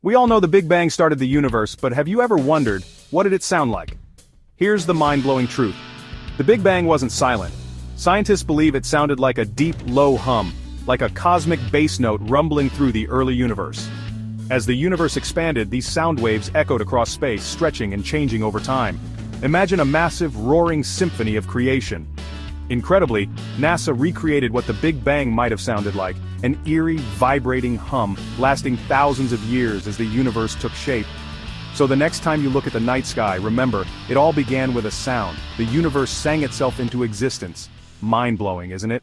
We all know the Big Bang started the universe, but have you ever wondered, what did it sound like? Here's the mind-blowing truth. The Big Bang wasn't silent. Scientists believe it sounded like a deep, low hum, like a cosmic bass note rumbling through the early universe. As the universe expanded, these sound waves echoed across space, stretching and changing over time. Imagine a massive, roaring symphony of creation. Incredibly, NASA recreated what the Big Bang might have sounded like, an eerie, vibrating hum, lasting thousands of years as the universe took shape. So the next time you look at the night sky, remember, it all began with a sound. The universe sang itself into existence. Mind-blowing, isn't it?